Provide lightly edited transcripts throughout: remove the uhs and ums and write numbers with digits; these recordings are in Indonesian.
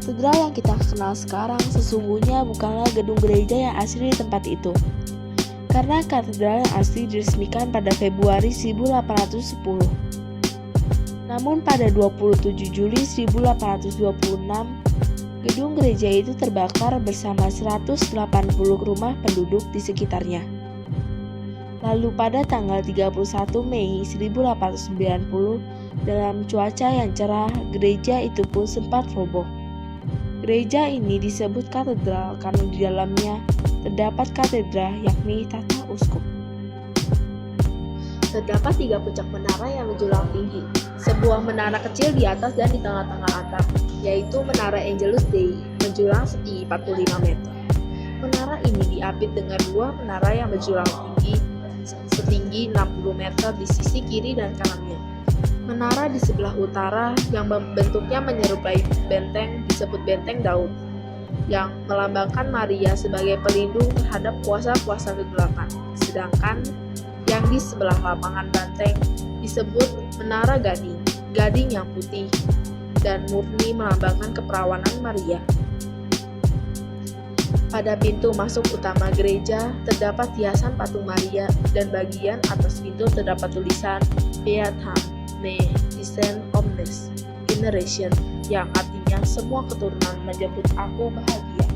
Katedral yang kita kenal sekarang sesungguhnya bukanlah gedung gereja yang asli di tempat itu. Karena katedral yang asli diresmikan pada Februari 1810. Namun pada 27 Juli 1826, gedung gereja itu terbakar bersama 180 rumah penduduk di sekitarnya. Lalu pada tanggal 31 Mei 1890, dalam cuaca yang cerah, gereja itu pun sempat roboh. Gereja ini disebut katedral karena di dalamnya terdapat katedra, yakni tata uskup. Terdapat 3 puncak menara yang menjulang tinggi. Sebuah menara kecil di atas dan di tengah-tengah atap, yaitu Menara Angelus Dei, menjulang setinggi 45 meter. Menara ini diapit dengan 2 menara yang menjulang tinggi setinggi 60 meter di sisi kiri dan kanannya. Menara di sebelah utara yang bentuknya menyerupai benteng disebut Benteng Daud, yang melambangkan Maria sebagai pelindung terhadap kuasa-kuasa kegelapan. Sedangkan yang di sebelah lapangan banteng disebut Menara Gading, gading yang putih dan murni melambangkan keperawanan Maria. Pada pintu masuk utama gereja terdapat hiasan patung Maria dan bagian atas pintu terdapat tulisan Beatam me Dicen omnes generation, yang artinya semua keturunan menjemput aku bahagia.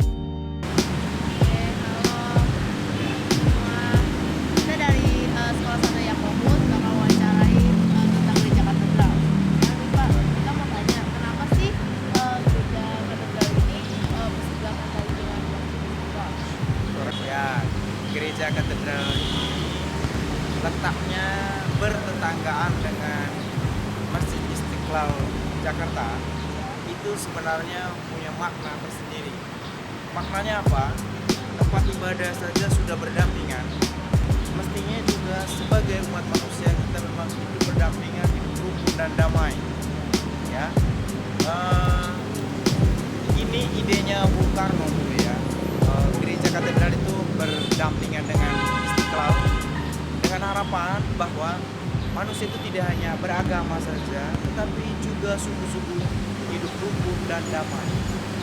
Kita dari sekolah Santo Yakobus bakal wawancarain tentang gereja katedral. Pak, kita mau tanya, kenapa sih gereja katedral ini bersebelahan kali dengan Pak? Ya, gereja katedral letaknya bertetanggaan dengan Masjid Istiqlal Jakarta. Itu sebenarnya punya makna tersendiri. Maknanya apa? Tempat ibadah saja sudah berdampingan. Mestinya juga sebagai umat manusia kita memang hidup berdampingan, hidup rukun dan damai. Ya, ini idenya Bung Karno dulu ya. Gereja katedral itu berdampingan dengan Istiqlal dengan harapan bahwa manusia itu tidak hanya beragama saja, tetapi juga sungguh-sungguh hidup rukun dan damai.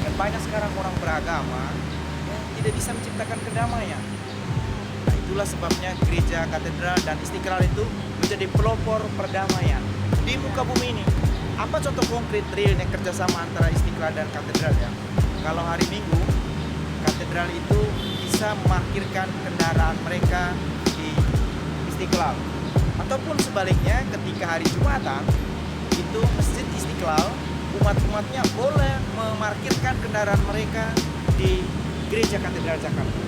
Dan banyak sekarang orang beragama yang tidak bisa menciptakan kedamaian. Nah, itulah sebabnya gereja katedral dan Istiqlal itu menjadi pelopor perdamaian di muka bumi ini. Apa contoh konkret realnya kerjasama antara Istiqlal dan katedral ya? Kalau hari Minggu, katedral itu bisa memarkirkan kendaraan mereka di Istiqlal. Ataupun sebaliknya, ketika hari Jumatan, itu Masjid Istiqlal, umat-umatnya boleh memarkirkan kendaraan mereka di Gereja Katedral Jakarta.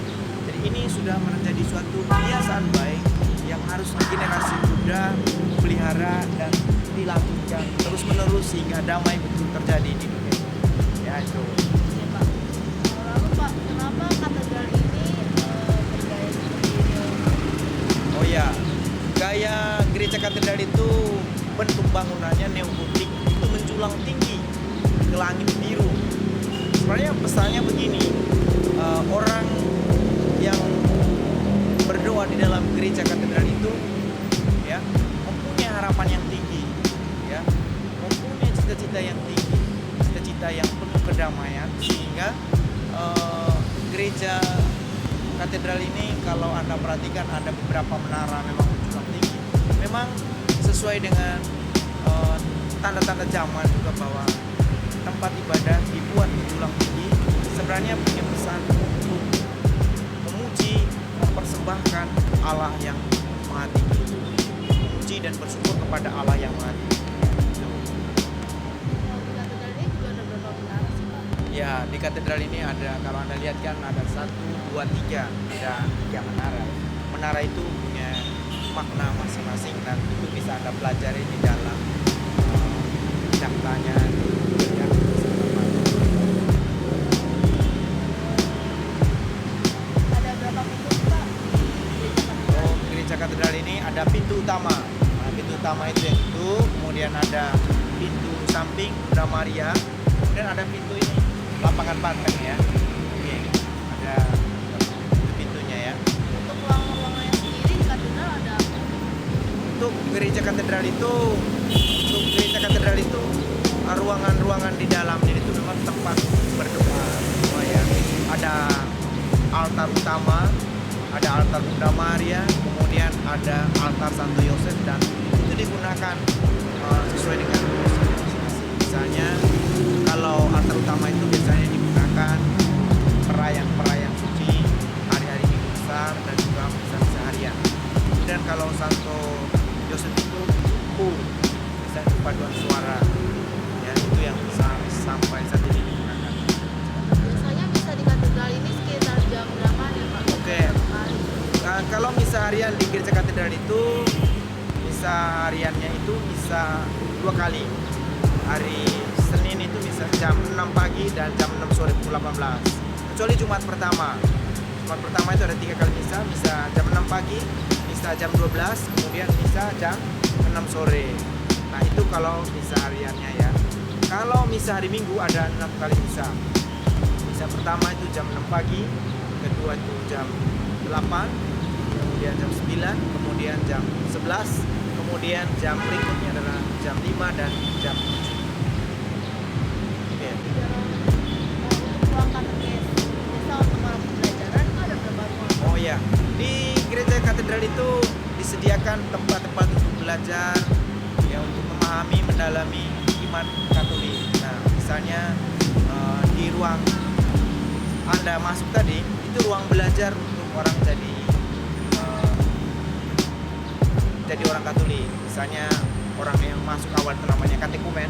Jadi ini sudah menjadi suatu kebiasaan baik yang harus generasi muda pelihara dan dilanjutkan terus-menerus sehingga damai betul terjadi di dunia. Ya itu. Ya, Pak. Lalu Pak, kenapa katedral ini bergaya seperti ini? Oh ya, gaya gereja katedral itu bentuk bangunannya neogotik, itu menjulang tinggi ke langit biru. Sebenarnya pesannya begini, orang yang berdoa di dalam gereja katedral itu ya mempunyai harapan yang tinggi, ya mempunyai cita-cita yang tinggi, cita-cita yang penuh kedamaian, sehingga gereja katedral ini kalau Anda perhatikan ada beberapa menara memang menjulang tinggi. Memang sesuai dengan tanda-tanda zaman juga bahwa tempat ibadah dibuat menjulang tinggi sebenarnya punya pesan untuk memuji, mempersembahkan Allah yang Maha Tinggi, memuji dan bersyukur kepada Allah yang Maha Tinggi. Di katedral ini juga ada berapa menara sih, Pak? Ya, di katedral ini ada, kalau Anda lihat kan ada 1, 2, 3, ada 3 menara. Menara itu punya makna masing-masing dan itu bisa Anda pelajari di dalam caktanya ya. Ada berapa pintu, Pak? Oh, gereja katedral ini ada pintu utama. Nah, pintu utama itu yang itu, kemudian ada pintu samping Bunda Maria, kemudian ada pintu ini lapangan banteng ya. Oke, ada pintunya ya. Untuk ruang-ruangnya sendiri di katedral ada apa? Untuk gereja katedral itu ruangan-ruangan di dalam ini itu memang tempat berdoa. Oh ya, ada altar utama, ada altar Bunda Maria, kemudian ada altar Santo Yosef, dan itu digunakan sesuai dengan misalnya kalau altar utama itu biasanya digunakan perayaan suci, hari-hari minggu besar, dan juga misa harian. Dan kalau Santo Yosef itu bisa paduan suara, ya itu yang sampai saat ini digunakan. Biasanya misa di katedral ini sekitar jam berapa ya Pak? Oke. Nah, kalau misa harian di gereja katedral itu, misa hariannya itu bisa 2 kali. Hari Senin itu bisa jam 6 pagi dan jam 6 sore pukul 18. Kecuali Jumat pertama. Jumat pertama itu ada 3 kali misa, misa jam 6 pagi, misa jam 12, kemudian misa jam 6 sore. Nah, itu kalau misa hariannya ya. Kalau misa hari Minggu ada 6 kali misa. Misa pertama itu jam 6 pagi, kedua itu jam 8, kemudian jam 9, kemudian jam 11, kemudian jam berikutnya adalah jam 5 dan jam 7. Oke. Untuk ruang katekes, biasa untuk orang pembelajaran itu ada berapa ruang? Oh ya, di gereja katedral itu disediakan tempat-tempat untuk belajar, ya, untuk memahami, mendalami iman Katolik. Nah, misalnya di ruang Anda masuk tadi, itu ruang belajar untuk orang jadi orang Katolik. Misalnya orang yang masuk awal itu namanya katekumen.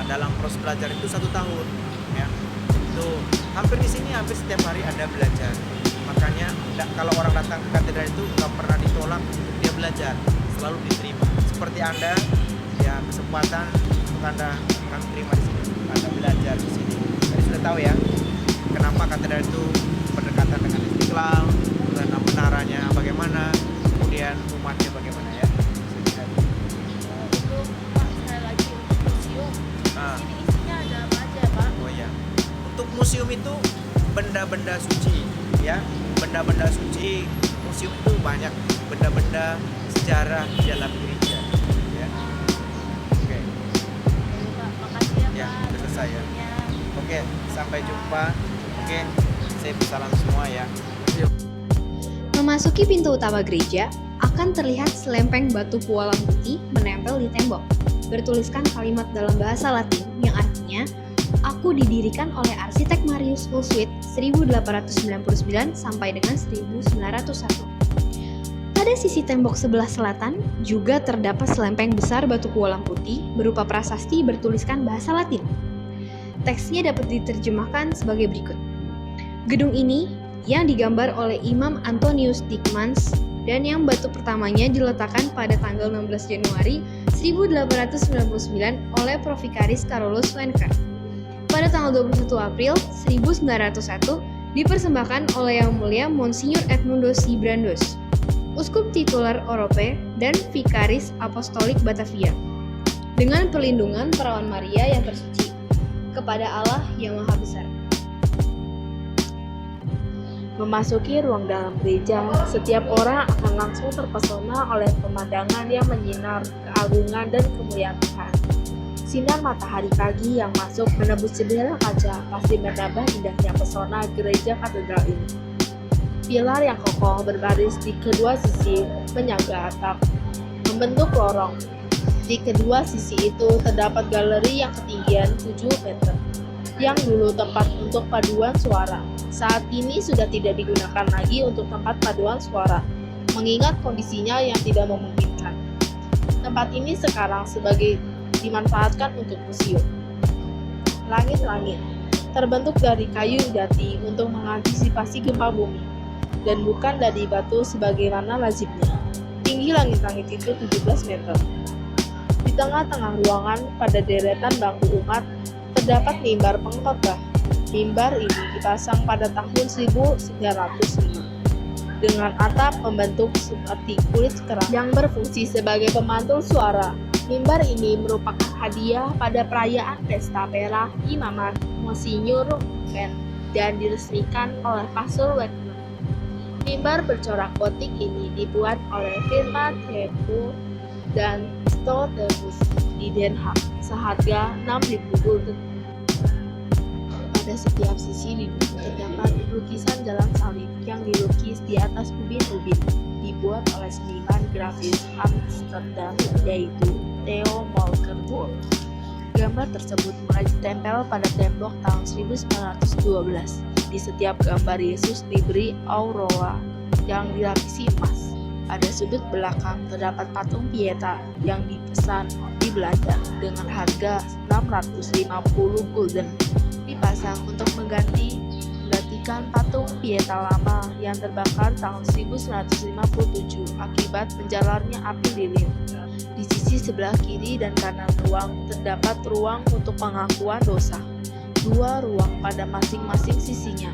Dalam proses belajar itu 1 tahun, ya. Itu hampir di sini hampir setiap hari ada belajar. Makanya kalau orang datang ke katedral itu nggak pernah ditolak untuk dia belajar, selalu diterima. Seperti Anda, ya, kesempatan untuk Anda akan terima di sini, Anda belajar di sini. Jadi sudah tahu ya, kenapa katedral itu berdekatan dengan Istiqlal, dan menaranya bagaimana, kemudian umatnya bagaimana ya. Untuk Pak, sekali lagi untuk museum, Nah, ini isinya ada apa aja Pak? oh ya, untuk museum itu benda-benda suci, ya, benda-benda suci. Museum itu banyak benda-benda sejarah di dalam gereja, ya. Oke, Oke, Pak, makasih ya ya, Pak. sudah selesai ya. Iya. Oke, sampai jumpa. Oke, saya salam semua ya. Memasuki pintu utama gereja, akan terlihat selempeng batu pualam putih menempel di tembok, bertuliskan kalimat dalam bahasa Latin yang artinya, "Aku didirikan oleh arsitek Marius Hulswit 1899 sampai dengan 1901." Pada sisi tembok sebelah selatan juga terdapat selempeng besar batu pualam putih berupa prasasti bertuliskan bahasa Latin. Teksnya dapat diterjemahkan sebagai berikut. Gedung ini yang digambar oleh Imam Antonius Dickmans dan yang batu pertamanya diletakkan pada tanggal 16 Januari 1899 oleh Provikaris Carolus Wenker. Pada tanggal 21 April 1901 dipersembahkan oleh Yang Mulia Monsignor Edmundo C. Brandos, Uskup Titular Orope dan Vikaris Apostolik Batavia, dengan perlindungan Perawan Maria yang tersuci, kepada Allah yang Maha Besar. Memasuki ruang dalam gereja, setiap orang akan langsung terpesona oleh pemandangan yang menyinar keagungan dan kemuliaan Tuhan. Sinar matahari pagi yang masuk menembus jendela kaca pasti menambah indahnya pesona gereja katedral ini. Pilar yang kokoh berbaris di kedua sisi menyangga atap, membentuk lorong. Di kedua sisi itu terdapat galeri yang ketinggian 7 meter, yang dulu tempat untuk paduan suara. Saat ini sudah tidak digunakan lagi untuk tempat paduan suara, mengingat kondisinya yang tidak memungkinkan. Tempat ini sekarang dimanfaatkan untuk museum. Langit-langit terbentuk dari kayu jati untuk mengantisipasi gempa bumi, dan bukan dari batu sebagaimana lazimnya. Tinggi langit-langit itu 17 meter. Di tengah-tengah ruangan pada deretan bangku umat terdapat mimbar pengkhotbah. Mimbar ini dipasang pada tahun 1905 dengan atap membentuk seperti kulit keras yang berfungsi sebagai pemantul suara. Mimbar ini merupakan hadiah pada perayaan Pesta Perak Imamat Monsignor Ken dan diresmikan oleh Pastor Wegner. Mimbar bercorak gotik ini dibuat oleh Firman Hebrew dan Stadhuis di Den Haag seharga 6.000 gulden. Pada setiap sisi lini terdapat lukisan jalan salib yang dilukis di atas ubin-ubin, dibuat oleh seniman grafis Amsterdam yaitu Theo Molkenboer. Gambar tersebut mulai ditempel pada tembok tahun 1912. Di setiap gambar Yesus diberi aureola yang dilapisi emas. Pada sudut belakang terdapat patung Pieta yang dipesan di Belanda dengan harga 650 gulden. Dipasang untuk menggantikan patung Pieta lama yang terbakar tahun 1957 akibat menjalarnya api lilin. Di sisi sebelah kiri dan kanan ruang terdapat ruang untuk pengakuan dosa. 2 ruang pada masing-masing sisinya.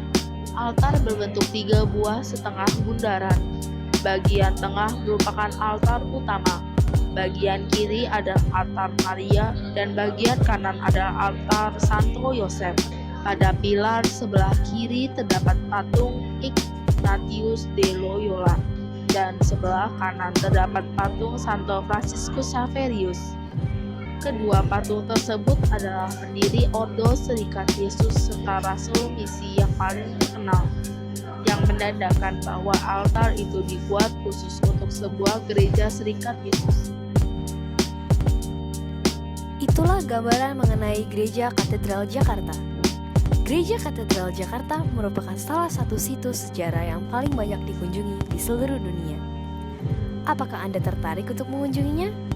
Altar berbentuk 3 buah setengah bundaran. Bagian tengah merupakan altar utama. Bagian kiri adalah altar Maria dan bagian kanan adalah altar Santo Yosef. Pada pilar sebelah kiri terdapat patung Ignatius de Loyola dan sebelah kanan terdapat patung Santo Franciscus Xaverius. Kedua patung tersebut adalah pendiri Ordo Serikat Yesus serta rasul misi yang paling terkenal, yang menandakan bahwa altar itu dibuat khusus untuk sebuah gereja Serikat Yesus. Itulah gambaran mengenai Gereja Katedral Jakarta. Gereja Katedral Jakarta merupakan salah satu situs sejarah yang paling banyak dikunjungi di seluruh dunia. Apakah Anda tertarik untuk mengunjunginya?